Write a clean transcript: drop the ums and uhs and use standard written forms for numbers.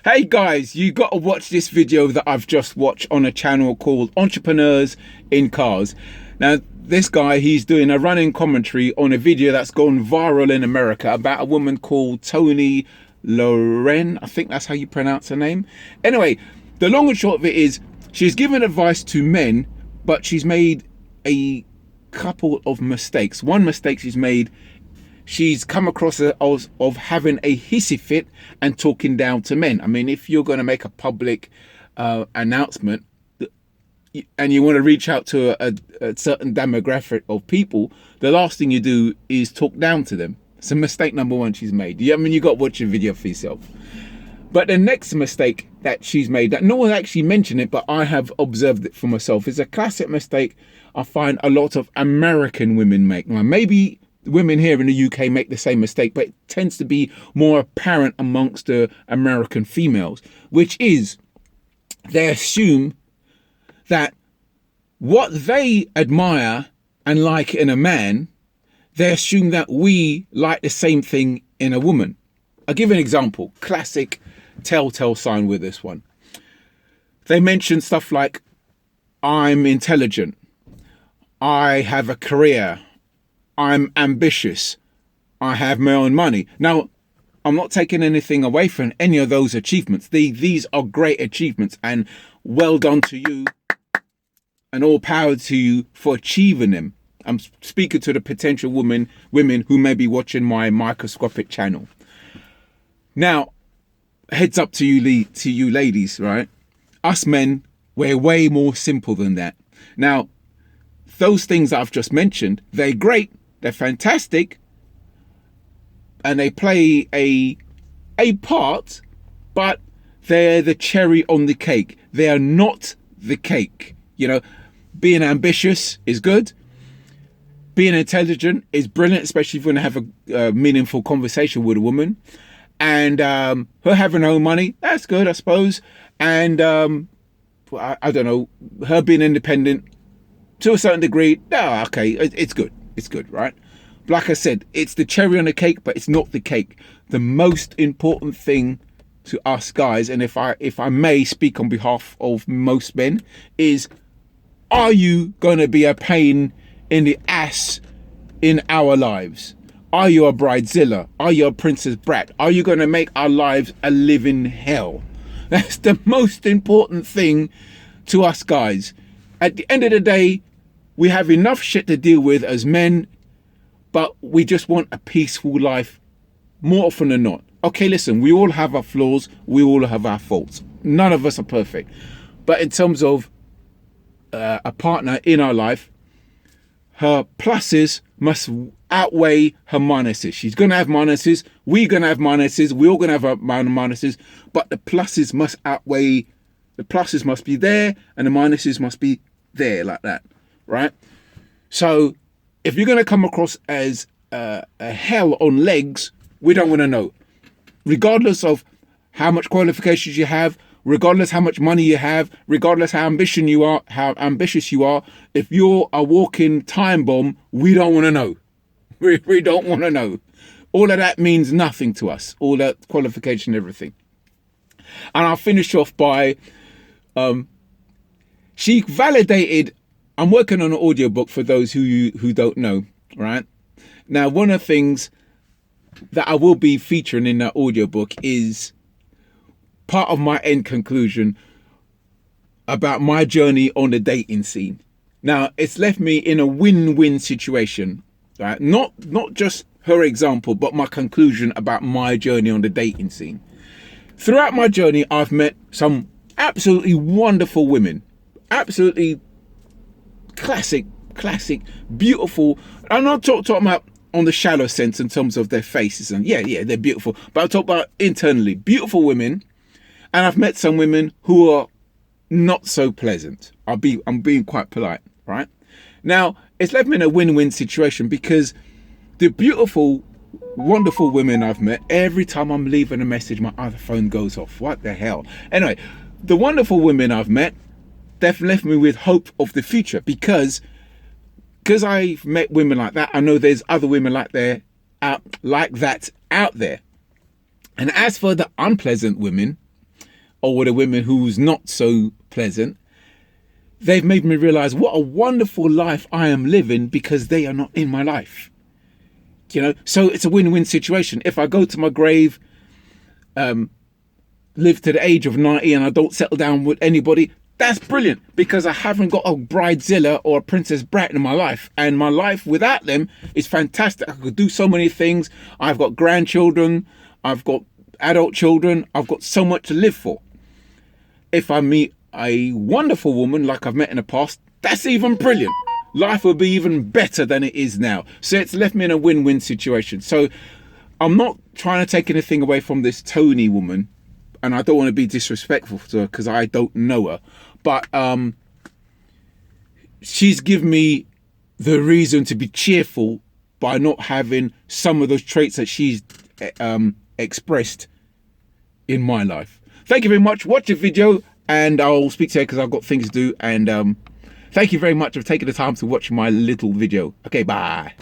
Hey guys, you got to watch this video that I've just watched on a channel called Entrepreneurs in Cars. Now, this guy, he's doing a running commentary on a video that's gone viral in America about a woman called Toni Loren. I think that's how you pronounce her name. Anyway, the long and short of it is she's given advice to men, but she's made a couple of mistakes. One mistake she's come across as of having a hissy fit and talking down to men. I mean, if you're going to make a public announcement and you want to reach out to a certain demographic of people, the last thing you do is talk down to them. It's a mistake number one she's made. I mean, you got to watch the video for yourself. But the next mistake that she's made, that no one actually mentioned it, but I have observed it for myself, is a classic mistake I find a lot of American women make. Now, maybe women here in the UK make the same mistake, but it tends to be more apparent amongst the American females, which is they assume that what they admire and like in a man, they assume that we like the same thing in a woman. I'll give an example, classic telltale sign with this one. They mention stuff like, I'm intelligent, I have a career, I'm ambitious, I have my own money. Now, I'm not taking anything away from any of those achievements. These are great achievements, and well done to you and all power to you for achieving them. I'm speaking to the potential women who may be watching my microscopic channel. Now, heads up to you ladies, right? Us men, we're way more simple than that. Now, those things that I've just mentioned, they're great, they're fantastic, and they play a part, but they're the cherry on the cake. They are not the cake. You know, being ambitious is good. Being intelligent is brilliant, especially if you want to have a meaningful conversation with a woman. And her having her own money, that's good, I suppose. And I don't know, her being independent to a certain degree, okay, it's good. It's good, right? Like I said, it's the cherry on the cake, but it's not the cake. The most important thing to us guys, and if I may speak on behalf of most men, is, are you going to be a pain in the ass in our lives? Are you a bridezilla? Are you a princess brat? Are you going to make our lives a living hell? That's the most important thing to us guys. At the end of the day, we have enough shit to deal with as men, but we just want a peaceful life more often than not. Okay, listen, we all have our flaws. We all have our faults. None of us are perfect. But in terms of a partner in our life, her pluses must outweigh her minuses. She's going to have minuses. We're going to have minuses. We're all going to have our minuses. But the pluses must outweigh, the pluses must be there and the minuses must be there, like that, right? So if you're going to come across as a hell on legs, we don't want to know. Regardless of how much qualifications you have, regardless how much money you have, regardless how ambitious you are, if you're a walking time bomb, we don't want to know. We don't want to know. All of that means nothing to us. All that qualification, everything. And I'll finish off by, she validated, I'm working on an audiobook for those who don't know, right? Now, one of the things that I will be featuring in that audiobook is part of my end conclusion about my journey on the dating scene. Now, it's left me in a win-win situation, right? Not just her example, but my conclusion about my journey on the dating scene. Throughout my journey, I've met some absolutely wonderful women, absolutely classic, beautiful. I'm not talking about on the shallow sense in terms of their faces, and yeah, they're beautiful, but I'm talking about internally, beautiful women. And I've met some women who are not so pleasant. I'm being quite polite, right? Now, it's left me in a win-win situation because the beautiful, wonderful women I've met, every time I'm leaving a message, my other phone goes off. What the hell? Anyway, the wonderful women I've met, they've left me with hope of the future because I've met women like that. I know there's other women like that out there. And as for the unpleasant women, or with a woman who's not so pleasant, they've made me realize what a wonderful life I am living because they are not in my life. You know, so it's a win-win situation. If I go to my grave, live to the age of 90 and I don't settle down with anybody, that's brilliant, because I haven't got a bridezilla or a princess brat in my life, and my life without them is fantastic. I could do so many things. I've got grandchildren, I've got adult children, I've got so much to live for. If I meet a wonderful woman like I've met in the past, that's even brilliant. Life will be even better than it is now. So it's left me in a win-win situation. So I'm not trying to take anything away from this Tony woman, and I don't want to be disrespectful to her because I don't know her. But she's given me the reason to be cheerful by not having some of those traits that she's expressed in my life. Thank you very much. Watch the video, and I'll speak to you because I've got things to do. And thank you very much for taking the time to watch my little video. Okay, bye.